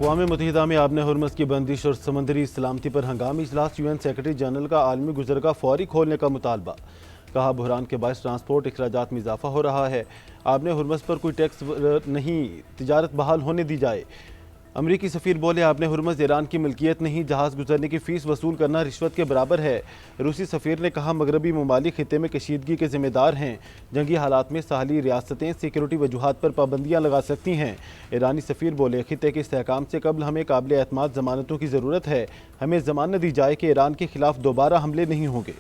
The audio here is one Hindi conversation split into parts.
अक़वाम मुत्तहिदा में आबने हुर्मुज़ की बंदिश और समंदरी सलामती पर हंगामी इजलास। UN सेक्रेटरी जनरल का आलमी गुज़रगाह फौरी खोलने का मुतालबा। कहा बहरान के बायस ट्रांसपोर्ट अखराजात में इजाफा हो रहा है। आबने हुर्मुज़ पर कोई टैक्स नहीं, तिजारत बहाल होने दी जाए। अमरीकी सफ़ीर बोले आबने हुर्मुज़ ईरान की मिल्कियत नहीं, जहाज़ गुजरने की फ़ीस वसूल करना रिश्वत के बराबर है। रूसी सफ़ीर ने कहा मगरबी ममालिक खित्ते में कशीदगी के ज़िम्मेदार हैं। जंगी हालात में साहली रियासतें सिक्योरिटी वजूहात पर पाबंदियाँ लगा सकती हैं। ईरानी सफ़ीर बोले खित्ते के इस्तेहकाम से कबल हमें काबिल एतमाद ज़मानतों की ज़रूरत है। हमें ज़मानत दी जाए कि ईरान के खिलाफ दोबारा हमले नहीं होंगे।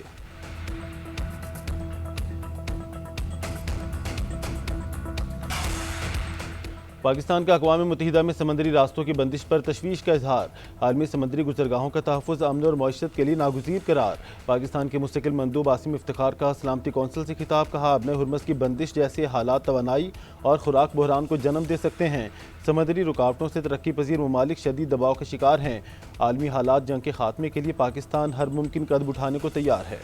पाकिस्तान का अक़वाम मुत्तहिदा में समंदरी रास्तों की बंदिश पर तशवीश का इजहार। आलमी समंदरी गुजरगाहों का तहफ़्फ़ुज़ अमन और मईशत के लिए नागुज़ीर करार। पाकिस्तान के मुस्तकिल मंदूब आसिम इफ्तिखार का सलामती कौंसिल से खिताब। कहा आबने हुर्मुज़ की बंदिश जैसे हालात तवानाई और खुराक बहरान को जन्म दे सकते हैं। समंदरी रुकावटों से तरक्की पजीर ममालिक शदीद दबाव का शिकार हैं। आलमी हालात जंग के खात्मे के लिए पाकिस्तान हर मुमकिन कदम उठाने को तैयार है।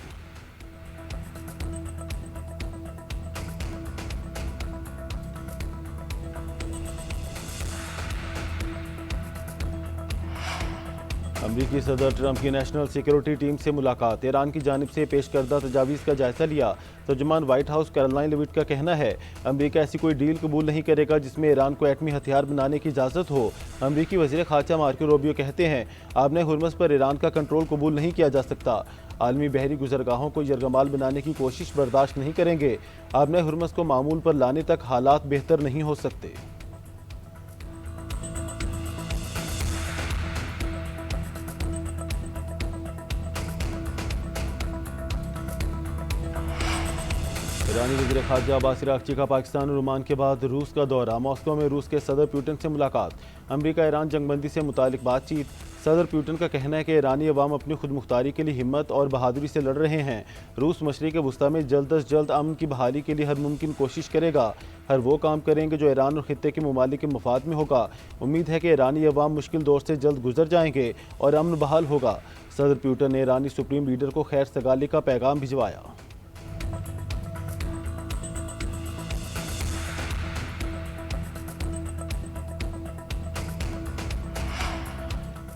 अमरीकी सदर ट्रंप की नेशनल सिक्योरिटी टीम से मुलाकात। ईरान की जानिब से पेश करदा तजावीज़ का जायजा लिया। तर्जुमान वाइट हाउस कैरोलाइन लेविट का कहना है अमरीका ऐसी कोई डील कबूल नहीं करेगा जिसमें ईरान को एटमी हथियार बनाने की इजाज़त हो। अमरीकी वज़ीर ख़ारजा मार्को रूबियो कहते हैं आबने हुर्मुज़ पर ईरान का कंट्रोल कबूल नहीं किया जा सकता। आलमी बहरी गुजरगाहों को यरगमाल बनाने की कोशिश बर्दाश्त नहीं करेंगे। आबने हुर्मुज़ को मामूल पर लाने तक हालात बेहतर नहीं हो सकते। ईरानी वज़ीर ख़ारजा अब्बास अराग़ची का पाकिस्तान और ओमान के बाद रूस का दौरा। मॉस्को में रूस के सदर पुतिन से मुलाकात। अमरीका ईरान जंगबंदी से मुतालिक बातचीत। सदर पुतिन का कहना है कि ईरानी अवाम अपनी खुद मुख्तारी के लिए हिम्मत और बहादुरी से लड़ रहे हैं। रूस मशरिक़ वुस्ता में जल्द अज जल्द अमन की बहाली के लिए हर मुमकिन कोशिश करेगा। हर वो काम करेंगे जो ईरान और खित्ते के ममालिक के मफाद में होगा। उम्मीद है कि ईरानी अवाम मुश्किल दौर से जल्द गुजर जाएंगे और अमन बहाल होगा। सदर पुतिन ने ईरानी सुप्रीम लीडर को खैर सगाली का पैगाम भिजवाया।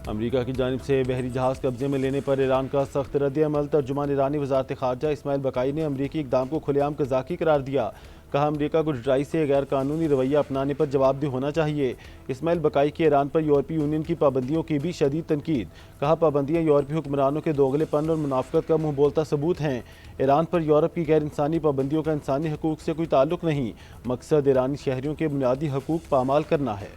अमरीका की जानिब से बहरी जहाज़ कब्जे में लेने पर ईरान का सख्त रद्द-ए-अमल। तर्जुमान ईरानी वज़ारत ख़ारजा इस्माइल बकाई ने अमरीकी इक़दाम को खुलेआम क़ज़ाक़ी करार दिया। कहा अमरीका को डटाई से गैर कानूनी रवैया अपनाने पर जवाबदेह होना चाहिए। इस्माइल बकाई की ईरान पर यूरोपीय यूनियन की पाबंदियों की भी शदीद तनकीद। कहा पाबंदियाँ यूरोपीय हुक्मरानों के दोगलेपन और मुनाफ़क़त का मुँह बोलता सबूत हैं। ईरान पर यूरोप की गैर इंसानी पाबंदियों का इंसानी हकूक़ से कोई ताल्लुक़ नहीं। मकसद ईरानी शहरियों के बुनियादी हकूक़ पामाल करना है।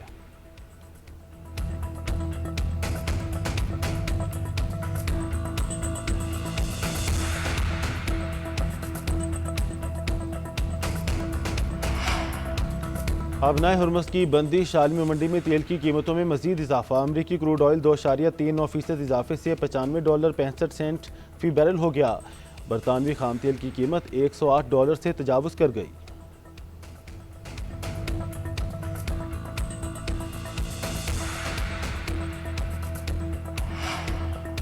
आबनाए हुर्मुज़ की बंदिश। आलमी मंडी में तेल की कीमतों में मजीद इजाफा। अमरीकी क्रूड ऑयल 2.39% इजाफे से $95.65 फ़ी बैरल हो गया। बरतानवी खाम तेल की कीमत $108 से तजावुज़ कर गई।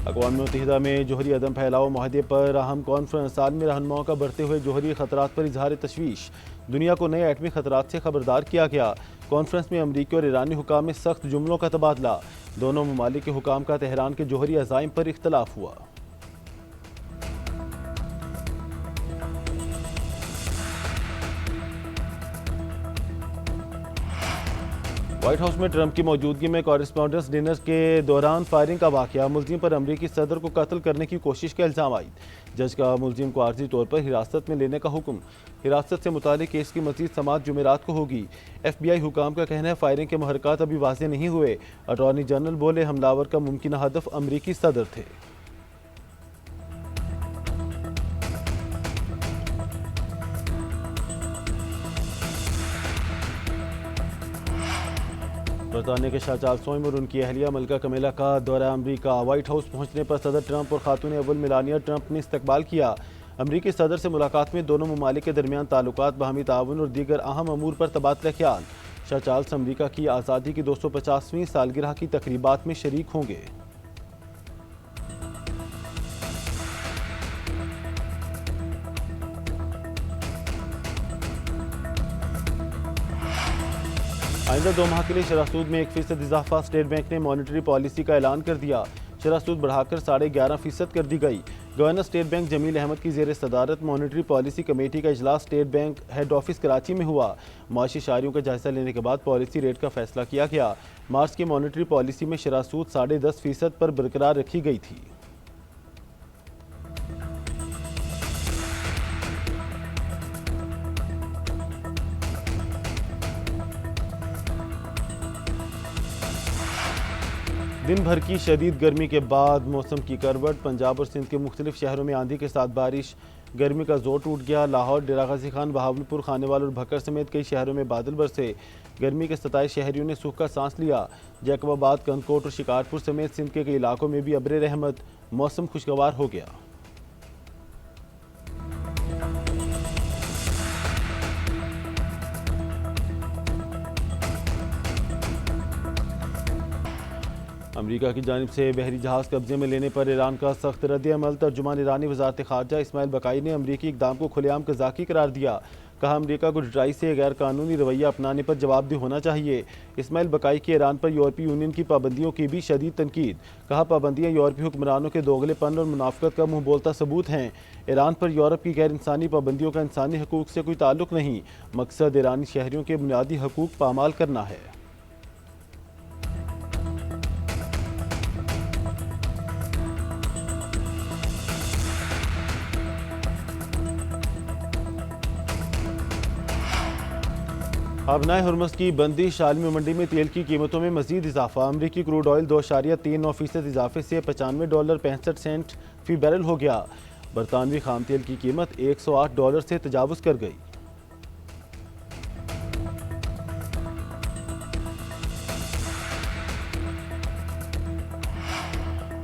अक़वाम मुत्तहिदा में जोहरी अदम फैलाव माहदे पर अहम कॉन्फ्रेंस। आलमी रहनुमाओं का बढ़ते हुए जोहरी ख़तरात पर इजहार तशवीश। दुनिया को नए एटमी ख़तरात से खबरदार किया गया। कॉन्फ्रेंस में अमरीकी और ईरानी हुकाम में सख्त जुमलों का तबादला। दोनों ममालिक के हुकाम का तेहरान के जोहरी अज़ाइम पर इख्तलाफ हुआ। व्हाइट हाउस में ट्रंप की मौजूदगी में कॉरेस्पॉन्डेंस डिनर के दौरान फायरिंग का वाक़या। मुलजिम पर अमरीकी सदर को कत्ल करने की कोशिश का इल्ज़ाम आयद। जज का मुलजिम को आर्जी तौर पर हिरासत में लेने का हुक्म। हिरासत से मुतालिक केस की मज़ीद समाअत जुमेरात को होगी। FBI हुकाम का कहना है फायरिंग के महरक़ात अभी वाज़ेह नहीं हुए। अटॉर्नी जनरल बोले हमलावर का मुमकिन हदफ अमरीकी सदर थे। बरतानिया के शाह चार्ल्स और उनकी अहलिया मलका कमेला का दौरा अमरीका। व्हाइट हाउस पहुंचने पर सदर ट्रंप और खातून अव्वल मेलानिया ट्रंप ने इस्तकबाल किया। अमरीकी सदर से मुलाकात में दोनों ममालिक के दरमियान ताल्लुकात, बाहमी ताउन और दीगर अहम अमूर पर तबादला ख्याल। शाह चार्ल्स अमरीका की आज़ादी की 250वीं सालगिरह की तकरीबात में शरीक होंगे। आइंदा 2 माह के लिए शरह सूद में 1% इजाफा। स्टेट बैंक ने मॉनेटरी पॉलिसी का ऐलान कर दिया। शरह सूद बढ़ाकर 11.5% कर दी गई। Governor state bank Jameel Ahmed की जेर सदारत मॉनेटरी पॉलिसी कमेटी का इजलास state bank head office Karachi में हुआ। माशी शायरियों का जायजा लेने के बाद पॉलिसी रेट का फैसला किया गया। मार्च की मॉनेटरी पॉलिसी में शरह सूद 10.5% पर बरकरार रखी गई थी। दिन भर की शदीद गर्मी के बाद मौसम की करवट। पंजाब और सिंध के मुख्तलिफ शहरों में आंधी के साथ बारिश। गर्मी का जोर टूट गया। लाहौर, डेरा गाजी खान, बहावलपुर, खानेवाल और भक्कर समेत कई शहरों में बादल बरसे। गर्मी के सताए शहरियों ने सूख का सांस लिया। जैकबाबाद, कंदकोट और शिकारपुर समेत सिंध के कई इलाकों में भी अब्र रहमत। मौसम खुशगवार हो गया। अमरीका की जानिब से बहरी जहाज़ कब्जे में लेने पर ईरान का सख्त रद्द-ए-अमल। तर्जुमान ईरानी वज़ारत ख़ारजा इस्माइल बकाई ने अमरीकी इक़दाम को खुलेआम क़ज़ाक़ी करार दिया। कहा, अमरीका को जुटाई से गैर कानूनी रवैया अपनाने पर जवाबदेह होना चाहिए। इस्माइल बकाई की ईरान पर यूरोपीय यूनियन की पाबंदियों की भी शदीद तनकीद। कहा, पाबंदियाँ यूरोपीय हुक्मरानों के दोगलेपन और मुनाफ़क़त का मुँह बोलता सबूत हैं। ईरान पर यूरोप की गैर इंसानी पाबंदियों का इंसानी हकूक़ से कोई ताल्लुक़ नहीं। मकसद ईरानी शहरियों के बुनियादी हकूक़ पामाल करना है। अबनाए हुर्मुज़ की बंदिश। आलमी मंडी में तेल की कीमतों में मजीद इजाफा। अमरीकी क्रूड ऑयल 2.39% इजाफे से $95.65 फी बैरल हो गया। बरतानवी खाम तेल की कीमत $108 से तजावुज़ कर गई।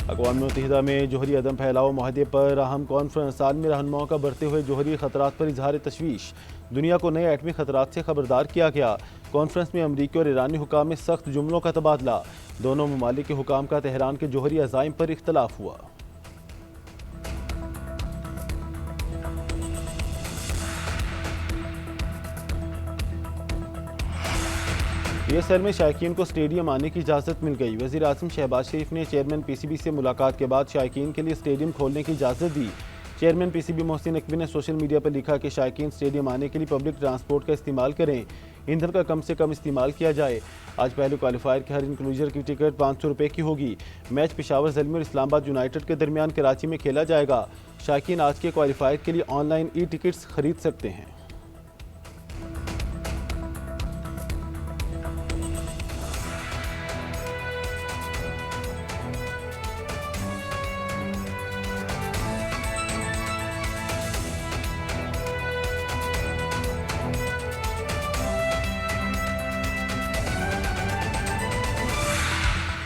अक़वाम मुत्तहिदा में जोहरी अदम फैलाव माहदे पर अहम कॉन्फ्रेंस। आलमी रहनुमाओं का बढ़ते हुए जोहरी खतरात पर इजहार तशवीश। दुनिया को नए एटमी खतरात से खबरदार किया गया। कॉन्फ्रेंस में अमरीकी और ईरानी हुकाम में सख्त जुमलों का तबादला। दोनों ममालिक के हुकाम का तेहरान के जोहरी अज़ाइम पर इख्तलाफ हुआ। PSL में शायकीन को स्टेडियम आने की इजाज़त मिल गई। वज़ीर आज़म शहबाज शरीफ ने चेयरमैन PCB से मुलाकात के बाद शायकीन के लिए स्टेडियम खोलने की इजाज़त दी। चेयरमैन PCB मोहसिन नकवी ने सोशल मीडिया पर लिखा कि शायकीन स्टेडियम आने के लिए पब्लिक ट्रांसपोर्ट का इस्तेमाल करें। ईंधन का कम से कम इस्तेमाल किया जाए। आज पहले क्वालिफायर के हर इंक्लूजर की टिकट 500 रुपये की होगी। मैच पेशावर ज़ल्मी और इस्लामाबाद यूनाइटेड के दरमियान कराची में खेला जाएगा। शायकीन आज के क्वालिफायर के लिए ऑनलाइन ई टिकट्स खरीद सकते हैं।